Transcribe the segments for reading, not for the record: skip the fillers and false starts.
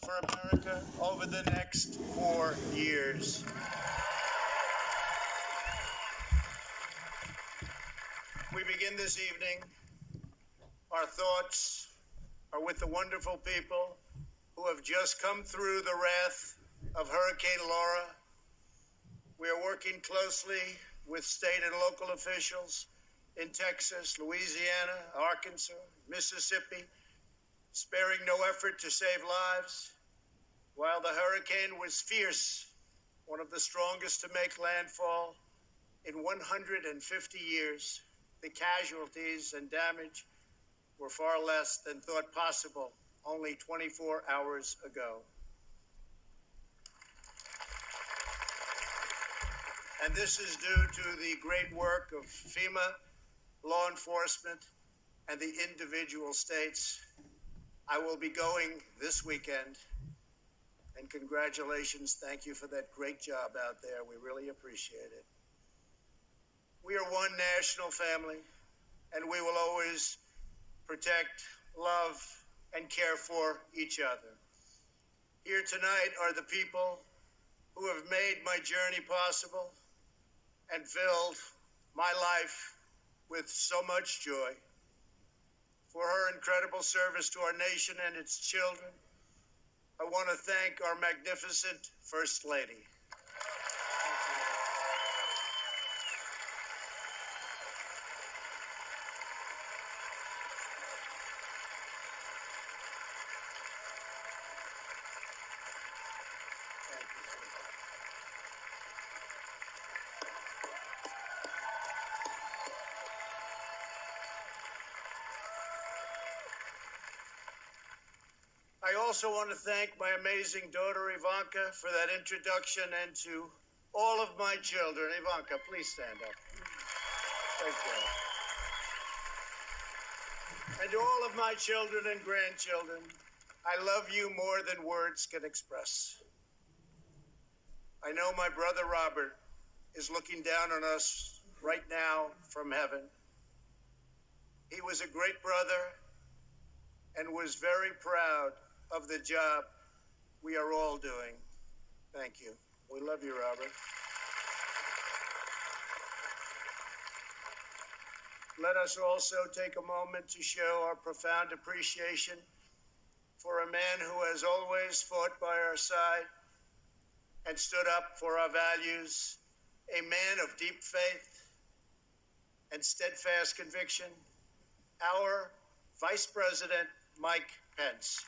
for America over the next 4 years. We begin this evening. Our thoughts are with the wonderful people who have just come through the wrath of Hurricane Laura. We are working closely with state and local officials in Texas, Louisiana, Arkansas, Mississippi, sparing no effort to save lives. While the hurricane was fierce, one of the strongest to make landfall in 150 years, the casualties and damage were far less than thought possible only 24 hours ago. And this is due to the great work of FEMA, law enforcement, and the individual states. I will be going this weekend, and congratulations. Thank you for that great job out there. We really appreciate it. We are one national family, and we will always protect, love, and care for each other. Here tonight are the people who have made my journey possible and filled my life with so much joy. For her incredible service to our nation and its children, I want to thank our magnificent First Lady. I also want to thank my amazing daughter, Ivanka, for that introduction, and to all of my children. Ivanka, please stand up. Thank you. And to all of my children and grandchildren, I love you more than words can express. I know my brother Robert is looking down on us right now from heaven. He was a great brother and was very proud of the job we are all doing. Thank you. We love you, Robert. Let us also take a moment to show our profound appreciation for a man who has always fought by our side and stood up for our values, a man of deep faith and steadfast conviction, our Vice President, Mike Pence.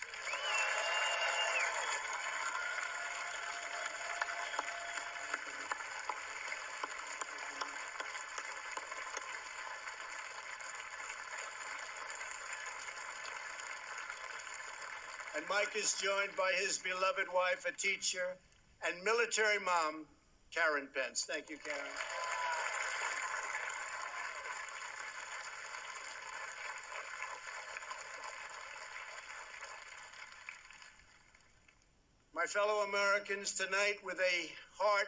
And Mike is joined by his beloved wife, a teacher, and military mom, Karen Pence. Thank you, Karen. My fellow Americans, tonight, with a heart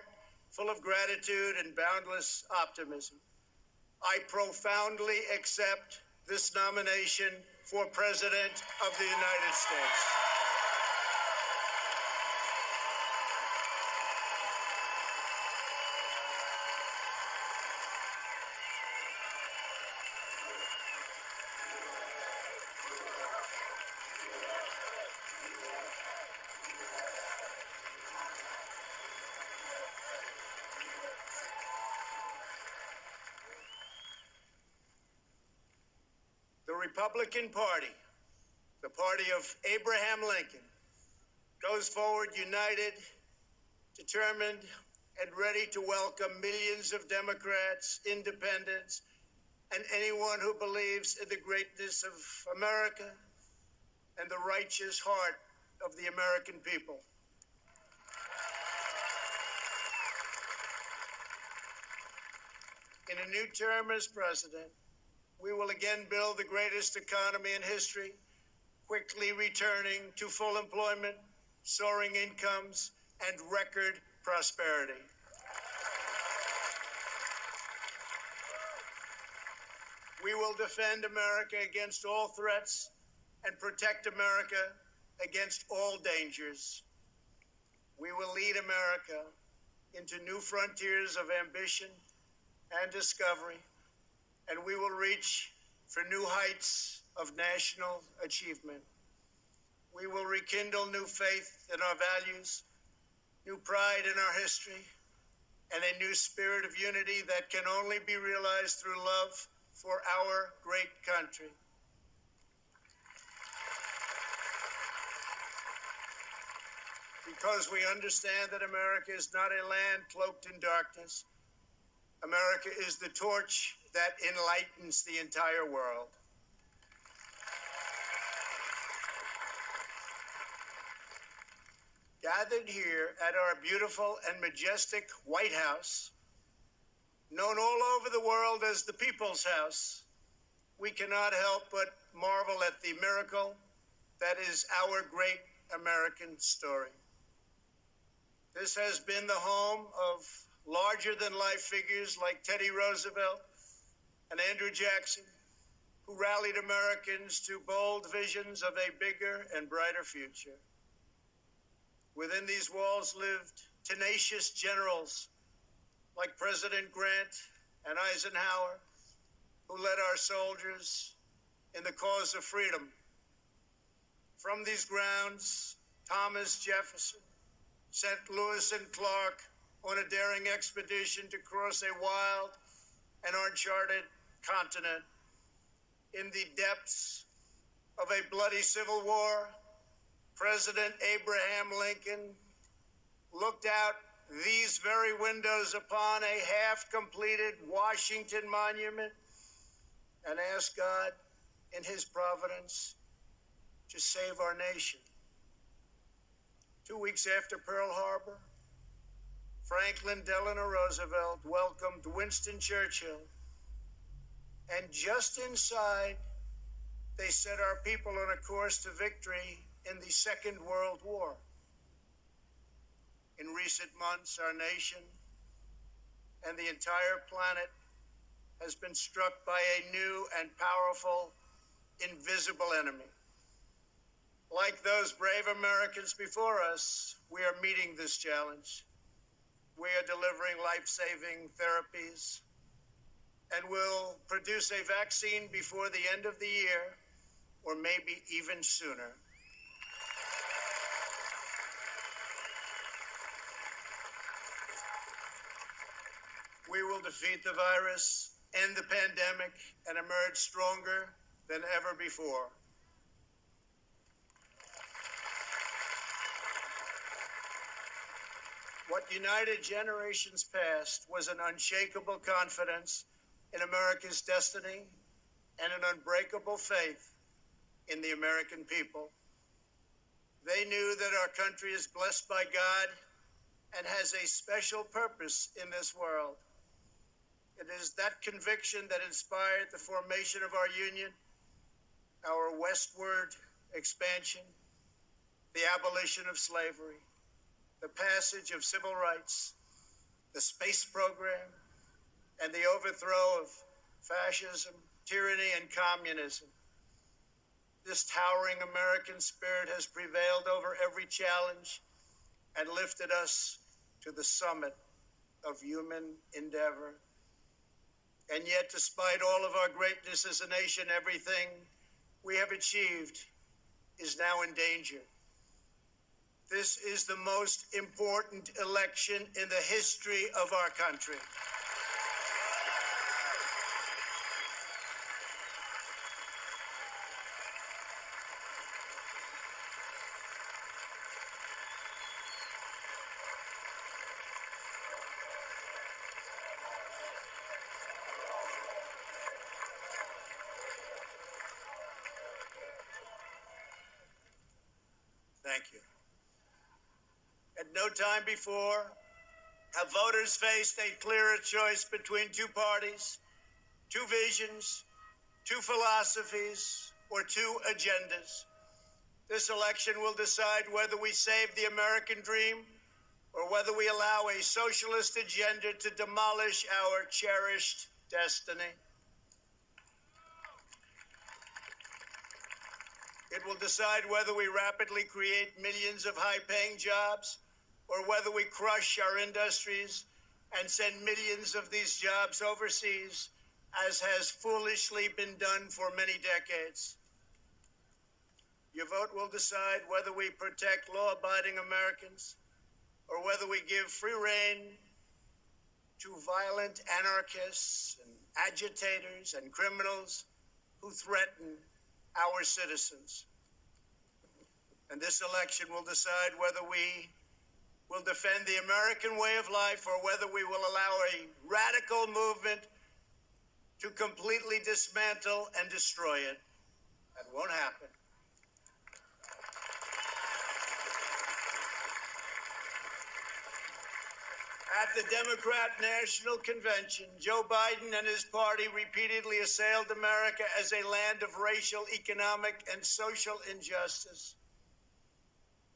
full of gratitude and boundless optimism, I profoundly accept this nomination for President of the United States. The Republican Party, the party of Abraham Lincoln, goes forward united, determined, and ready to welcome millions of Democrats, independents, and anyone who believes in the greatness of America and the righteous heart of the American people. In a new term as president, we will again build the greatest economy in history, quickly returning to full employment, soaring incomes, and record prosperity. We will defend America against all threats and protect America against all dangers. We will lead America into new frontiers of ambition and discovery, and we will reach for new heights of national achievement. We will rekindle new faith in our values, new pride in our history, and a new spirit of unity that can only be realized through love for our great country. Because we understand that America is not a land cloaked in darkness. America is the torch that enlightens the entire world. Gathered here at our beautiful and majestic White House, known all over the world as the People's House, we cannot help but marvel at the miracle that is our great American story. This has been the home of larger-than-life figures like Teddy Roosevelt and Andrew Jackson, who rallied Americans to bold visions of a bigger and brighter future. Within these walls lived tenacious generals like President Grant and Eisenhower, who led our soldiers in the cause of freedom. From these grounds, Thomas Jefferson sent Lewis and Clark on a daring expedition to cross a wild and uncharted continent. In the depths of a bloody civil war, President Abraham Lincoln looked out these very windows upon a half-completed Washington Monument and asked God, in his providence, to save our nation. 2 weeks after Pearl Harbor, Franklin Delano Roosevelt welcomed Winston Churchill, and just inside, they set our people on a course to victory in the Second World War. In recent months, our nation and the entire planet has been struck by a new and powerful invisible enemy. Like those brave Americans before us, we are meeting this challenge. We are delivering life-saving therapies and will produce a vaccine before the end of the year, or maybe even sooner. We will defeat the virus, end the pandemic, and emerge stronger than ever before. What united generations past was an unshakable confidence in America's destiny and an unbreakable faith in the American people. They knew that our country is blessed by God and has a special purpose in this world. It is that conviction that inspired the formation of our union, our westward expansion, the abolition of slavery, the passage of civil rights, the space program, and the overthrow of fascism, tyranny, and communism. This towering American spirit has prevailed over every challenge and lifted us to the summit of human endeavor. And yet, despite all of our greatness as a nation, everything we have achieved is now in danger. This is the most important election in the history of our country. Thank you. At no time before have voters faced a clearer choice between two parties, two visions, two philosophies, or two agendas. This election will decide whether we save the American dream or whether we allow a socialist agenda to demolish our cherished destiny. It will decide whether we rapidly create millions of high-paying jobs or whether we crush our industries and send millions of these jobs overseas, as has foolishly been done for many decades. Your vote will decide whether we protect law-abiding Americans or whether we give free rein to violent anarchists and agitators and criminals who threaten our citizens. And this election will decide whether we will defend the American way of life or whether we will allow a radical movement to completely dismantle and destroy it. That won't happen. At the Democrat National Convention, Joe Biden and his party repeatedly assailed America as a land of racial, economic, and social injustice.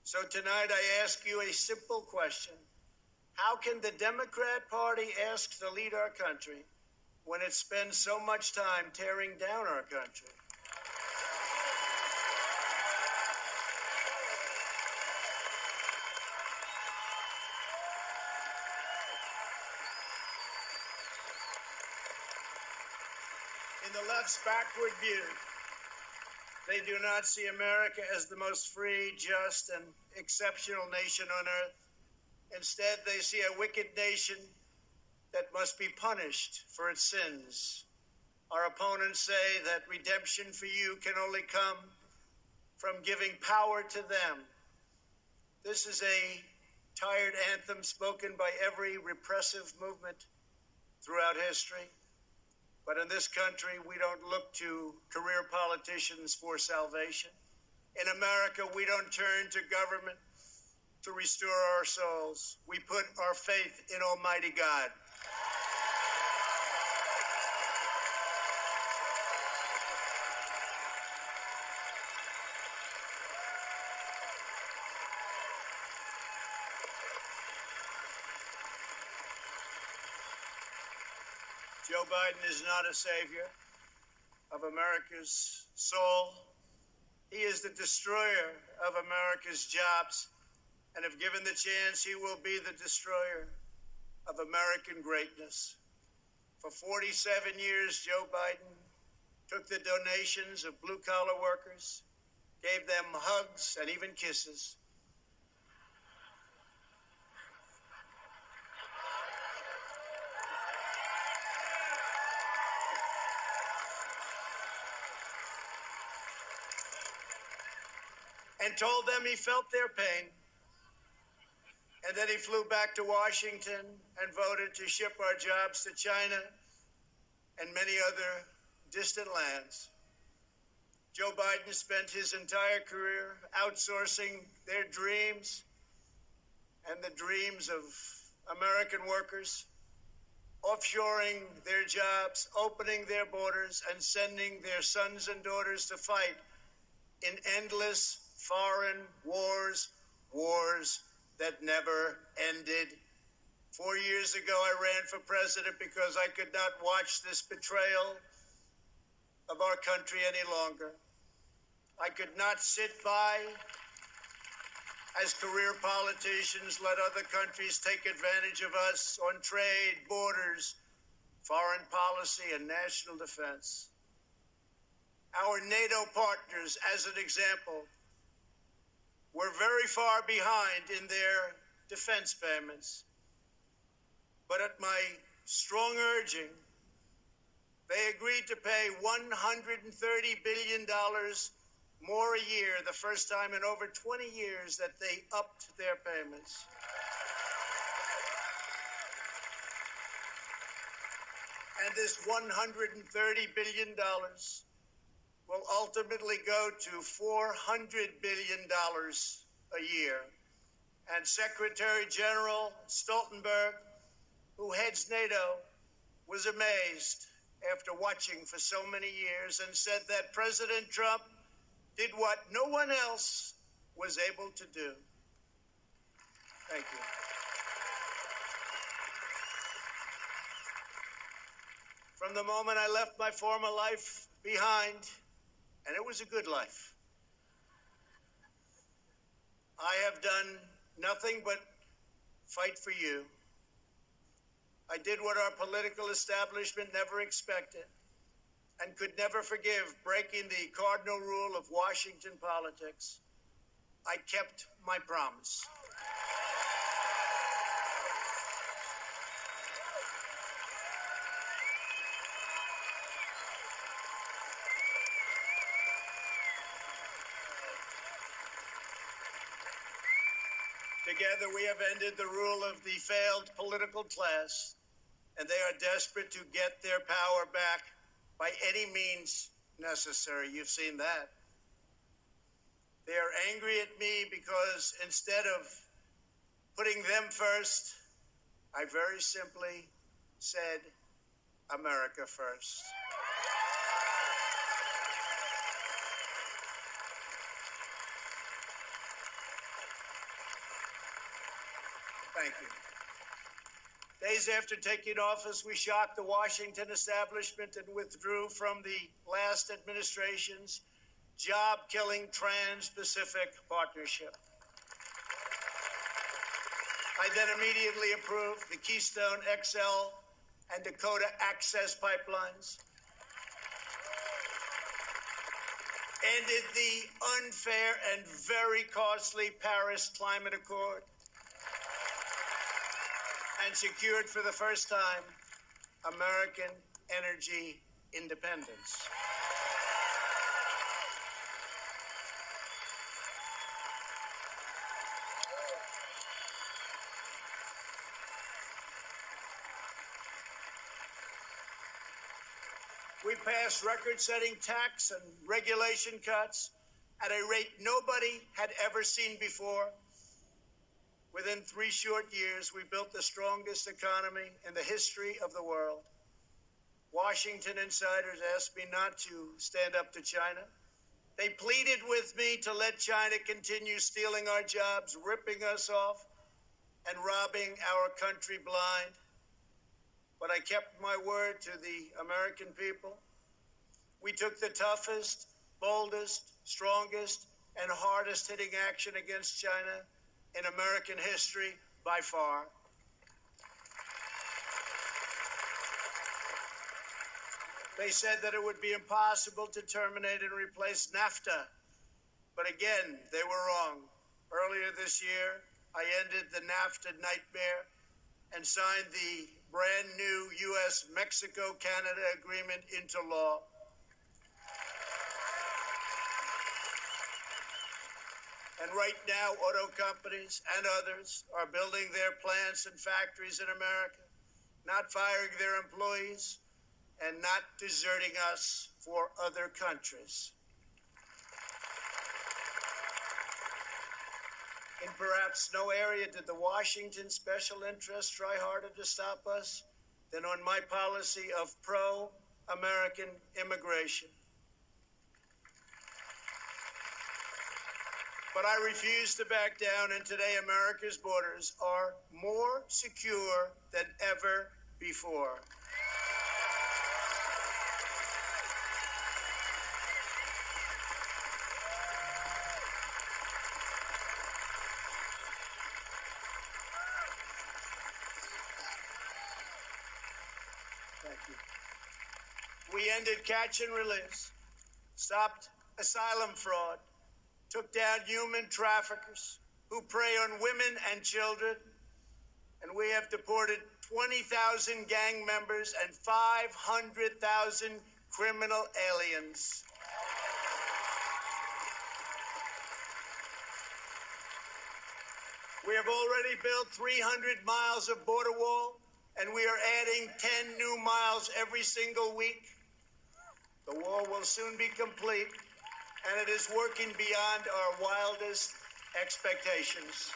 So tonight I ask you a simple question. How can the Democrat Party ask to lead our country when it spends so much time tearing down our country? In the left's backward view, they do not see America as the most free, just, and exceptional nation on earth. Instead, they see a wicked nation that must be punished for its sins. Our opponents say that redemption for you can only come from giving power to them. This is a tired anthem spoken by every repressive movement throughout history. But in this country, we don't look to career politicians for salvation. In America, we don't turn to government to restore our souls. We put our faith in Almighty God. Joe Biden is not a savior of America's soul. He is the destroyer of America's jobs, and if given the chance, he will be the destroyer of American greatness. For 47 years, Joe Biden took the donations of blue-collar workers, gave them hugs and even kisses. And told them he felt their pain. And then he flew back to Washington and voted to ship our jobs to China and many other distant lands. Joe Biden spent his entire career outsourcing their dreams and the dreams of American workers, offshoring their jobs, opening their borders, and sending their sons and daughters to fight in endless foreign wars, wars that never ended. 4 years ago, I ran for president because I could not watch this betrayal of our country any longer. I could not sit by as career politicians let other countries take advantage of us on trade, borders, foreign policy, and national defense. Our NATO partners, as an example, were very far behind in their defense payments. But at my strong urging, they agreed to pay $130 billion more a year, the first time in over 20 years that they upped their payments. And this $130 billion will ultimately go to $400 billion a year. And Secretary General Stoltenberg, who heads NATO, was amazed after watching for so many years and said that President Trump did what no one else was able to do. Thank you. From the moment I left my former life behind, and it was a good life, I have done nothing but fight for you. I did what our political establishment never expected and could never forgive, breaking the cardinal rule of Washington politics. I kept my promise. Together, we have ended the rule of the failed political class, and they are desperate to get their power back by any means necessary. You've seen that. They are angry at me because instead of putting them first, I very simply said, America first. Thank you. Days after taking office, we shocked the Washington establishment and withdrew from the last administration's job-killing Trans-Pacific Partnership. I then immediately approved the Keystone XL and Dakota Access pipelines, ended the unfair and very costly Paris Climate Accord, and secured for the first time American energy independence. We passed record-setting tax and regulation cuts at a rate nobody had ever seen before. Within 3 short years, we built the strongest economy in the history of the world. Washington insiders asked me not to stand up to China. They pleaded with me to let China continue stealing our jobs, ripping us off, and robbing our country blind. But I kept my word to the American people. We took the toughest, boldest, strongest, and hardest hitting action against China in American history by far. They said that it would be impossible to terminate and replace NAFTA. But again, they were wrong. Earlier this year, I ended the NAFTA nightmare and signed the brand new U.S.-Mexico-Canada agreement into law. And right now, auto companies and others are building their plants and factories in America, not firing their employees, and not deserting us for other countries. In perhaps no area did the Washington special interests try harder to stop us than on my policy of pro-American immigration. But I refuse to back down, and today America's borders are more secure than ever before. Thank you. We ended catch and release, stopped asylum fraud, took down human traffickers who prey on women and children, and we have deported 20,000 gang members and 500,000 criminal aliens. We have already built 300 miles of border wall, and we are adding 10 new miles every single week. The wall will soon be complete, and it is working beyond our wildest expectations.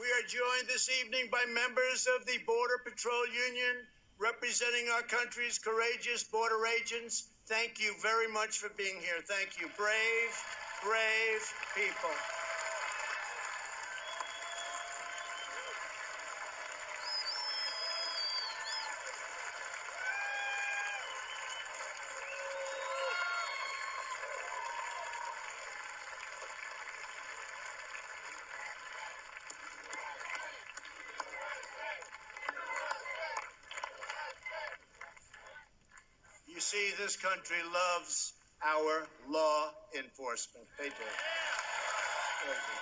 We are joined this evening by members of the Border Patrol Union, representing our country's courageous border agents. Thank you very much for being here. Thank you. Brave, brave people. see this country loves our law enforcement. They do. They do.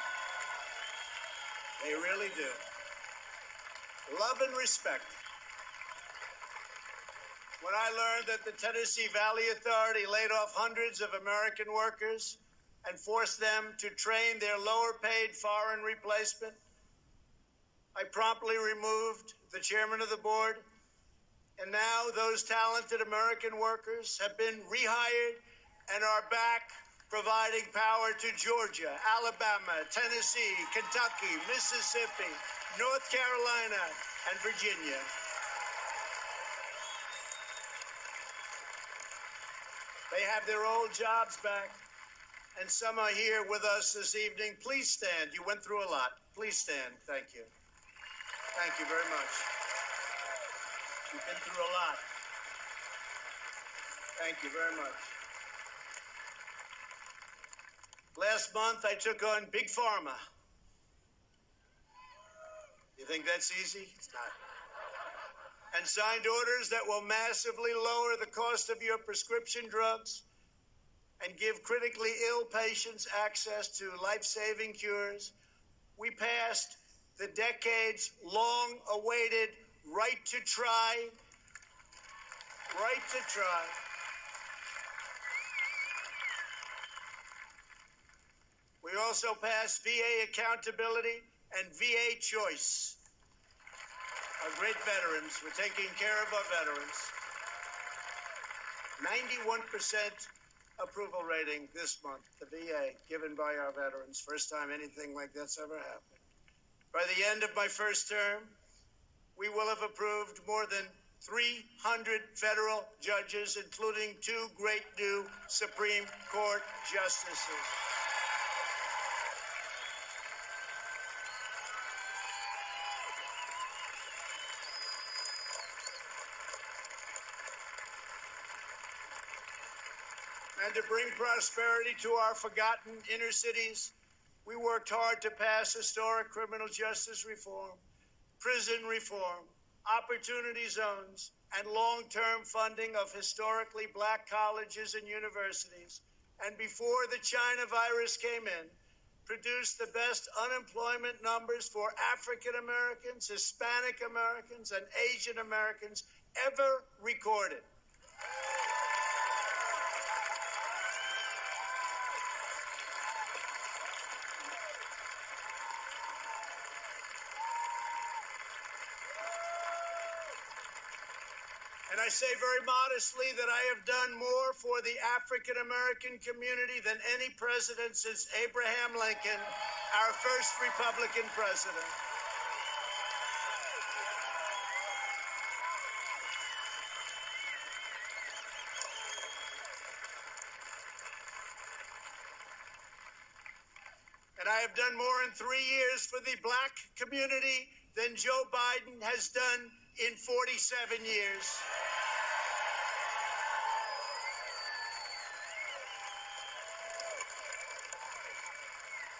They really do. Love and respect. When I learned that the Tennessee Valley Authority laid off hundreds of American workers and forced them to train their lower-paid foreign replacement, I promptly removed the chairman of the board, and now those talented American workers have been rehired and are back providing power to Georgia, Alabama, Tennessee, Kentucky, Mississippi, North Carolina, and Virginia. They have their old jobs back, and some are here with us this evening. Please stand. You went through a lot. Please stand. Thank you. Thank you very much. You've been through a lot. Thank you very much. Last month, I took on Big Pharma. You think that's easy? It's not. And signed orders that will massively lower the cost of your prescription drugs and give critically ill patients access to life-saving cures. We passed the decades-long-awaited right to try. We also passed VA accountability and VA choice. Our great veterans, we're taking care of our veterans. 91% approval rating this month, the VA, given by our veterans. First time anything like that's ever happened. By the end of my first term, we will have approved more than 300 federal judges, including 2 great new Supreme Court justices. And to bring prosperity to our forgotten inner cities, we worked hard to pass historic criminal justice reform, prison reform, opportunity zones, and long-term funding of historically black colleges and universities. And before the China virus came in, produced the best unemployment numbers for African Americans, Hispanic Americans, and Asian Americans ever recorded. And I say very modestly that I have done more for the African American community than any president since Abraham Lincoln, our first Republican president. And I have done more in 3 years for the black community than Joe Biden has done in 47 years.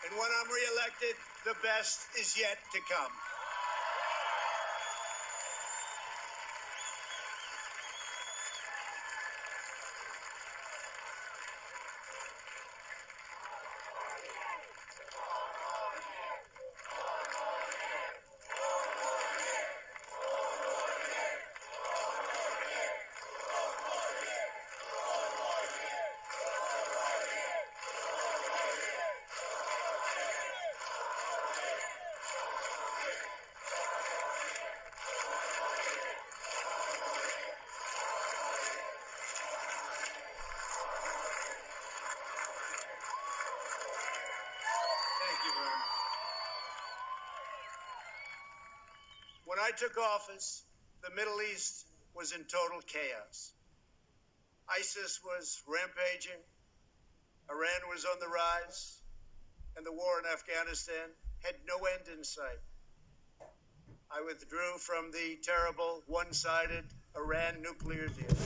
And when I'm reelected, the best is yet to come. Thank you very much. When I took office, the Middle East was in total chaos. ISIS was rampaging, Iran was on the rise, and the war in Afghanistan had no end in sight. I withdrew from the terrible one-sided Iran nuclear deal.